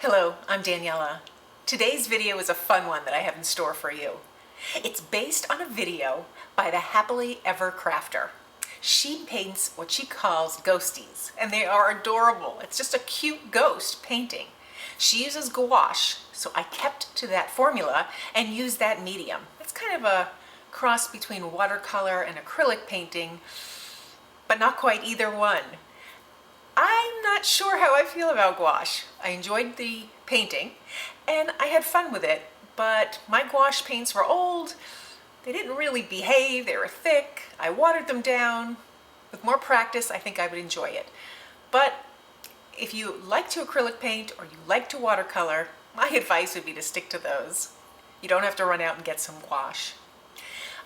Hello, I'm Daniela. Today's video is a fun one that I have in store for you. It's based on a video by the Happily Ever Crafter. She paints what she calls ghosties, and they are adorable. It's just a cute ghost painting. She uses gouache, so I kept to that formula and used that medium. It's kind of a cross between watercolor and acrylic painting, but not quite either one. I'm not sure how I feel about gouache. I enjoyed the painting and I had fun with it, but my gouache paints were old. They didn't really behave. They were thick. I watered them down. With more practice, I think I would enjoy it. But if you like to acrylic paint or you like to watercolor, my advice would be to stick to those. You don't have to run out and get some gouache.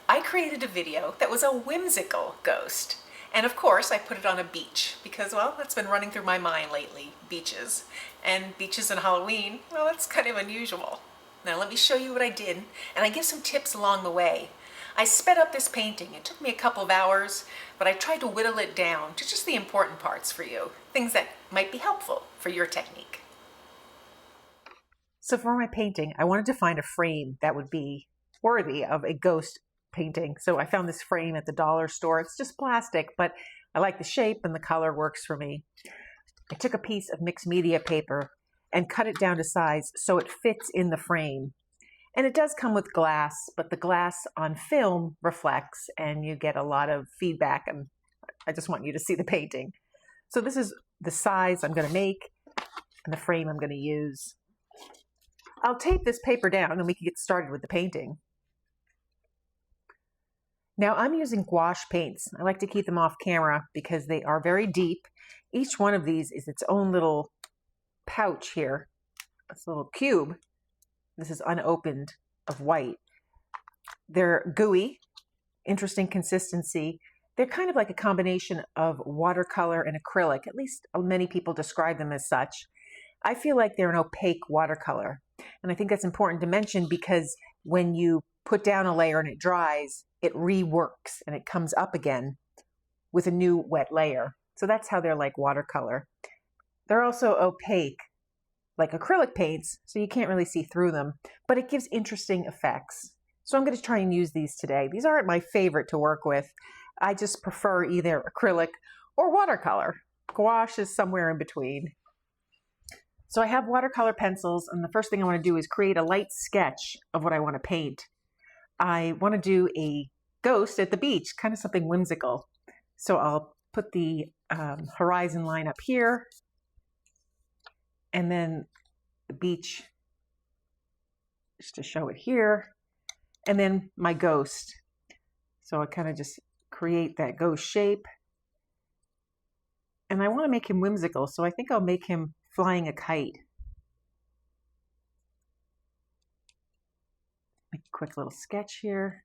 I created a video that was a whimsical ghost. And of course, I put it on a beach because, well, that's been running through my mind lately, beaches. And beaches and Halloween, well, that's kind of unusual. Now let me show you what I did, and I give some tips along the way. I sped up this painting. It took me a couple of hours, but I tried to whittle it down to just the important parts for you, things that might be helpful for your technique. So for my painting, I wanted to find a frame that would be worthy of a ghost painting. So I found this frame at the dollar store. It's just plastic, but I like the shape and the color works for me. I took a piece of mixed media paper and cut it down to size so it fits in the frame. And it does come with glass, but the glass on film reflects and you get a lot of feedback, and I just want you to see the painting. So this is the size I'm going to make and the frame I'm going to use. I'll tape this paper down and we can get started with the painting. Now I'm using gouache paints. I like to keep them off camera because they are very deep. Each one of these is its own little pouch here, this little cube. This is unopened of white. They're gooey, interesting consistency. They're kind of like a combination of watercolor and acrylic. At least many people describe them as such. I feel like they're an opaque watercolor. And I think that's important to mention because when you put down a layer and it dries, it reworks and it comes up again with a new wet layer. So that's how they're like watercolor. They're also opaque, like acrylic paints, so you can't really see through them, but it gives interesting effects. So I'm going to try and use these today. These aren't my favorite to work with. I just prefer either acrylic or watercolor. Gouache is somewhere in between. So I have watercolor pencils, and the first thing I want to do is create a light sketch of what I want to paint. I want to do a ghost at the beach, kind of something whimsical. So I'll put the horizon line up here, and then the beach, just to show it here, and then my ghost. So I kind of just create that ghost shape. And I want to make him whimsical, so I think I'll make him flying a kite. Make a quick little sketch here.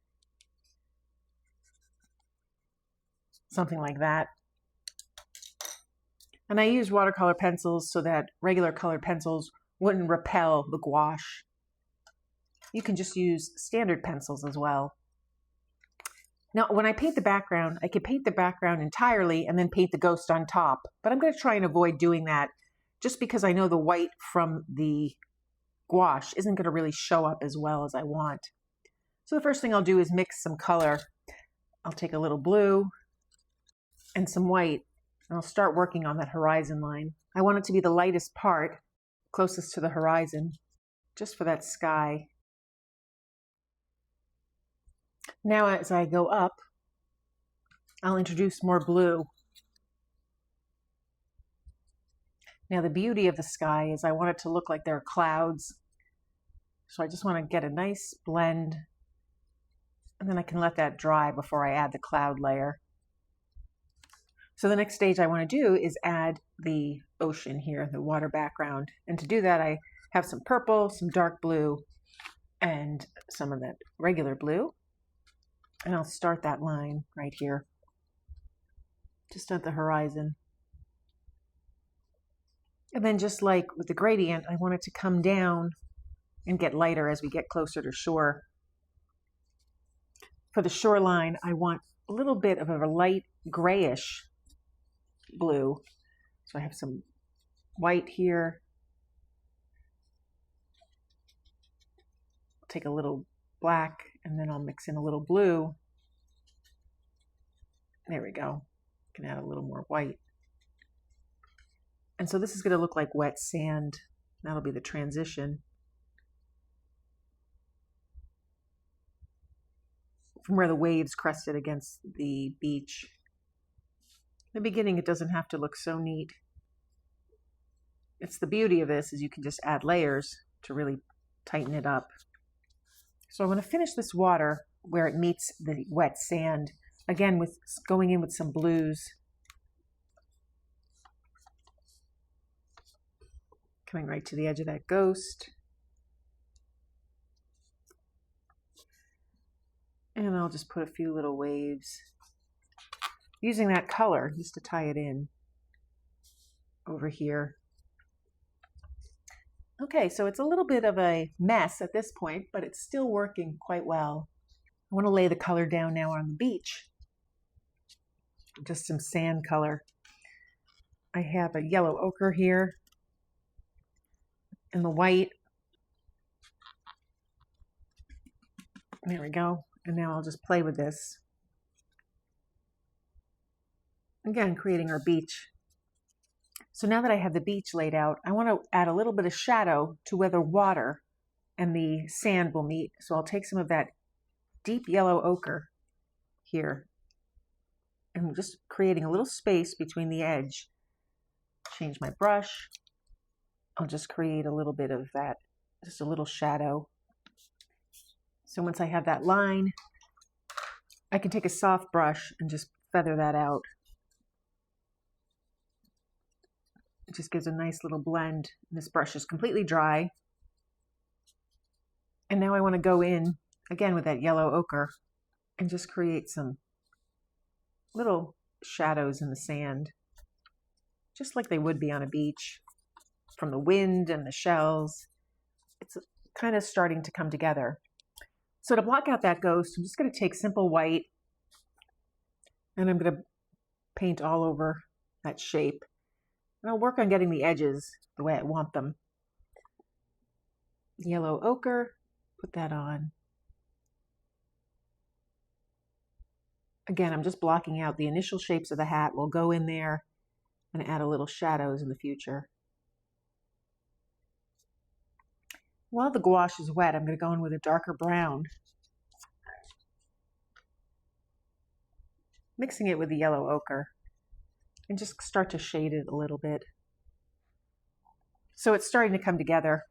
Something like that. And I use watercolor pencils so that regular colored pencils wouldn't repel the gouache. You can just use standard pencils as well. Now, when I paint the background, I can paint the background entirely and then paint the ghost on top. But I'm going to try and avoid doing that just because I know the white from the gouache isn't going to really show up as well as I want. So the first thing I'll do is mix some color. I'll take a little blue and some white, and I'll start working on that horizon line. I want it to be the lightest part, closest to the horizon, just for that sky. Now as I go up, I'll introduce more blue. Now the beauty of the sky is I want it to look like there are clouds. So I just want to get a nice blend, and then I can let that dry before I add the cloud layer. So the next stage I want to do is add the ocean here, the water background. And to do that, I have some purple, some dark blue, and some of that regular blue. And I'll start that line right here, just at the horizon. And then just like with the gradient, I want it to come down and get lighter as we get closer to shore. For the shoreline, I want a little bit of a light grayish blue. So I have some white here take a little black and then I'll mix in a little blue. There we go. Can add a little more white. And so this is going to look like wet sand. That'll be the transition from where the waves crested against the beach. In the beginning, it doesn't have to look so neat. It's the beauty of this is you can just add layers to really tighten it up. So I'm going to finish this water where it meets the wet sand, again with going in with some blues. Coming right to the edge of that ghost. And I'll just put a few little waves using that color just to tie it in over here. Okay, so it's a little bit of a mess at this point, but it's still working quite well. I want to lay the color down now on the beach. Just some sand color. I have a yellow ochre here and the white. There we go. And now I'll just play with this. Again, creating our beach. So now that I have the beach laid out, I want to add a little bit of shadow to where the water and the sand will meet. So I'll take some of that deep yellow ochre here and just creating a little space between the edge. Change my brush. I'll just create a little bit of that, just a little shadow. So once I have that line, I can take a soft brush and just feather that out. It just gives a nice little blend. This brush is completely dry. And now I want to go in again with that yellow ochre and just create some little shadows in the sand, just like they would be on a beach from the wind and the shells. It's kind of starting to come together. So to block out that ghost, I'm just going to take simple white and I'm going to paint all over that shape. And I'll work on getting the edges the way I want them. Yellow ochre, put that on. Again, I'm just blocking out the initial shapes of the hat. We'll go in there and add a little shadows in the future. While the gouache is wet, I'm going to go in with a darker brown, mixing it with the yellow ochre, and just start to shade it a little bit. So it's starting to come together.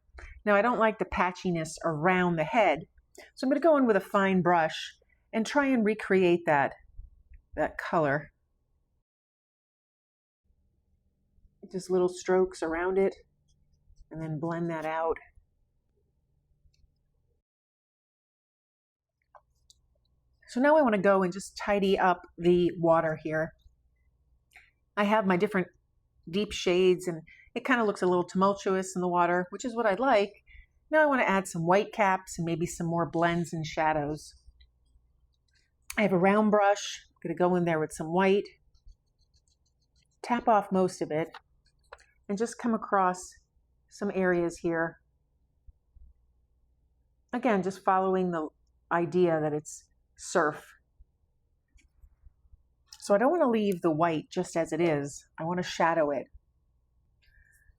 Now I don't like the patchiness around the head, so I'm going to go in with a fine brush and try and recreate that color. Just little strokes around it and then blend that out. So now I want to go and just tidy up the water here. I have my different deep shades and it kind of looks a little tumultuous in the water, which is what I'd like. Now I want to add some white caps and maybe some more blends and shadows. I have a round brush. I'm going to go in there with some white, tap off most of it, and just come across some areas here. Again, just following the idea that it's surf. So I don't want to leave the white just as it is. I want to shadow it.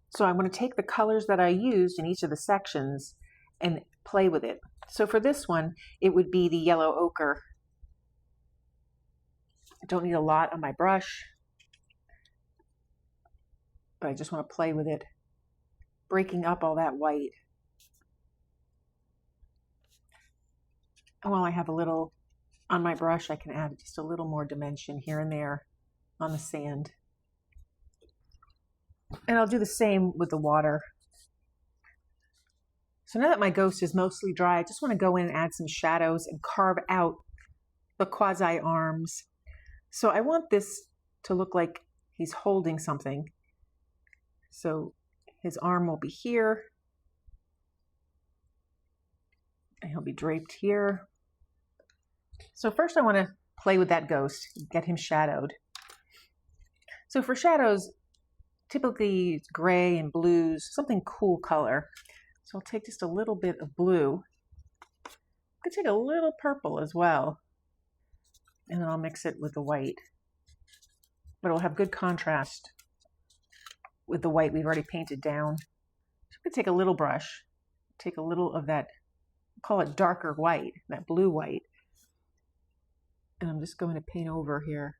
So I'm going to take the colors that I used in each of the sections and play with it. So for this one, it would be the yellow ochre. I don't need a lot on my brush, but I just want to play with it, breaking up all that white. And while I have a little on my brush, I can add just a little more dimension here and there on the sand. And I'll do the same with the water. So now that my ghost is mostly dry, I just want to go in and add some shadows and carve out the quasi arms. So I want this to look like he's holding something. So his arm will be here, and he'll be draped here. So first I want to play with that ghost, get him shadowed. So for shadows, typically it's gray and blues, something cool color. So I'll take just a little bit of blue could take a little purple as well, and then I'll mix it with the white. But it'll have good contrast with the white we've already painted down. So I'm going to take a little brush, take a little of that, call it darker white, that blue white, and I'm just going to paint over here.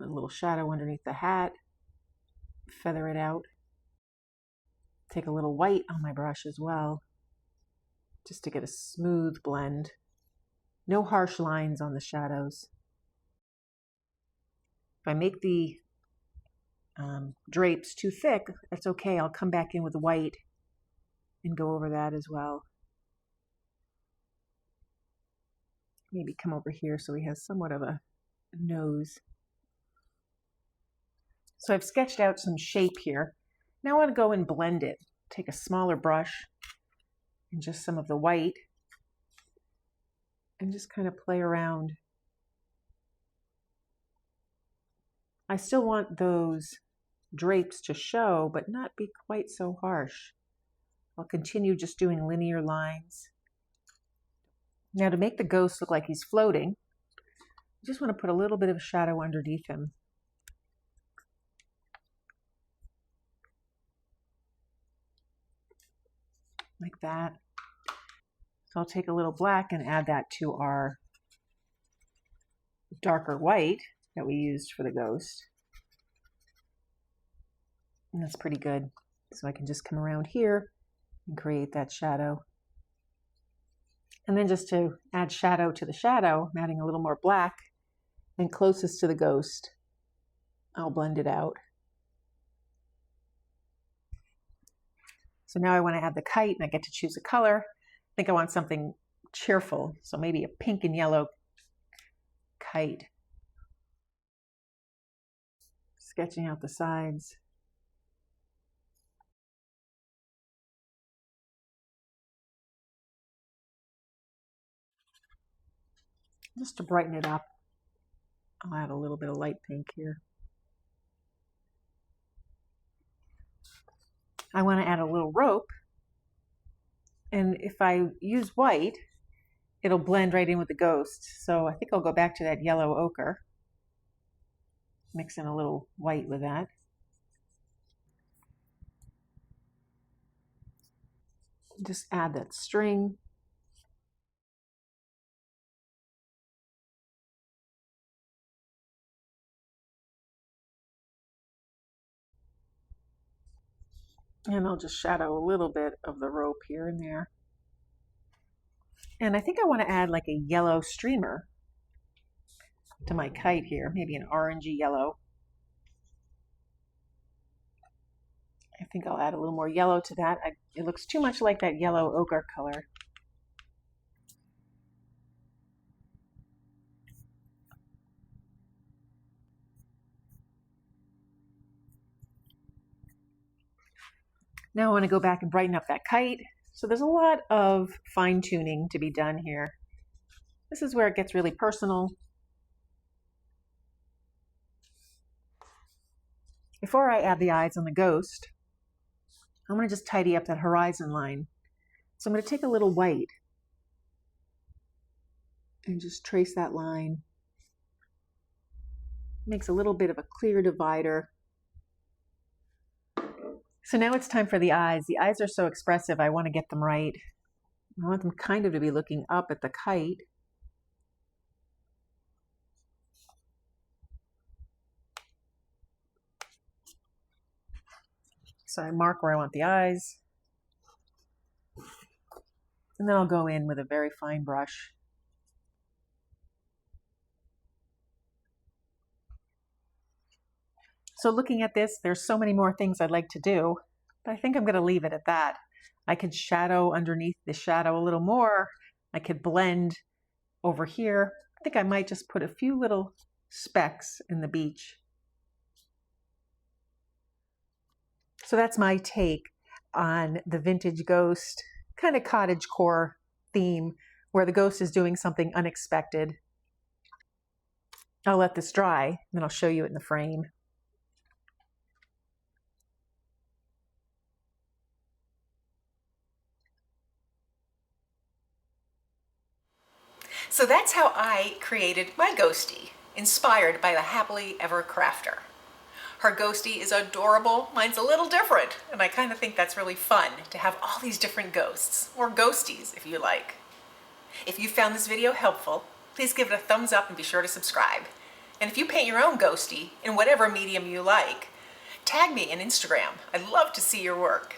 A little shadow underneath the hat, feather it out. Take a little white on my brush as well, just to get a smooth blend. No harsh lines on the shadows. If I make the drapes too thick, that's okay. I'll come back in with the white and go over that as well. Maybe come over here so he has somewhat of a nose. So I've sketched out some shape here. Now I want to go and blend it. Take a smaller brush and just some of the white and just kind of play around. I still want those drapes to show, but not be quite so harsh. I'll continue just doing linear lines. Now to make the ghost look like he's floating, I just want to put a little bit of shadow underneath him. Like that. So I'll take a little black and add that to our darker white that we used for the ghost. And that's pretty good. So I can just come around here and create that shadow. And then just to add shadow to the shadow, I'm adding a little more black, and closest to the ghost, I'll blend it out. So now I want to add the kite, and I get to choose a color. I think I want something cheerful, so maybe a pink and yellow kite. Sketching out the sides. Just to brighten it up, I'll add a little bit of light pink here. I want to add a little rope, and if I use white, it'll blend right in with the ghost. So I think I'll go back to that yellow ochre, mix in a little white with that. Just add that string. And I'll just shadow a little bit of the rope here and there. And I think I want to add like a yellow streamer to my kite here, maybe an orangey yellow. I think I'll add a little more yellow to that. It looks too much like that yellow ochre color. Now I want to go back and brighten up that kite. So there's a lot of fine tuning to be done here. This is where it gets really personal. Before I add the eyes on the ghost, I'm going to just tidy up that horizon line. So I'm going to take a little white and just trace that line. Makes a little bit of a clear divider. So now it's time for the eyes. The eyes are so expressive, I want to get them right. I want them kind of to be looking up at the kite. So I mark where I want the eyes. And then I'll go in with a very fine brush. So looking at this, there's so many more things I'd like to do, but I think I'm going to leave it at that. I could shadow underneath the shadow a little more. I could blend over here. I think I might just put a few little specks in the beach. So that's my take on the vintage ghost, kind of cottagecore theme, where the ghost is doing something unexpected. I'll let this dry, and then I'll show you it in the frame. So that's how I created my ghostie, inspired by the Happily Ever Crafter. Her ghostie is adorable, mine's a little different, and I kind of think that's really fun to have all these different ghosts, or ghosties if you like. If you found this video helpful, please give it a thumbs up and be sure to subscribe. And if you paint your own ghostie in whatever medium you like, tag me on Instagram. I'd love to see your work.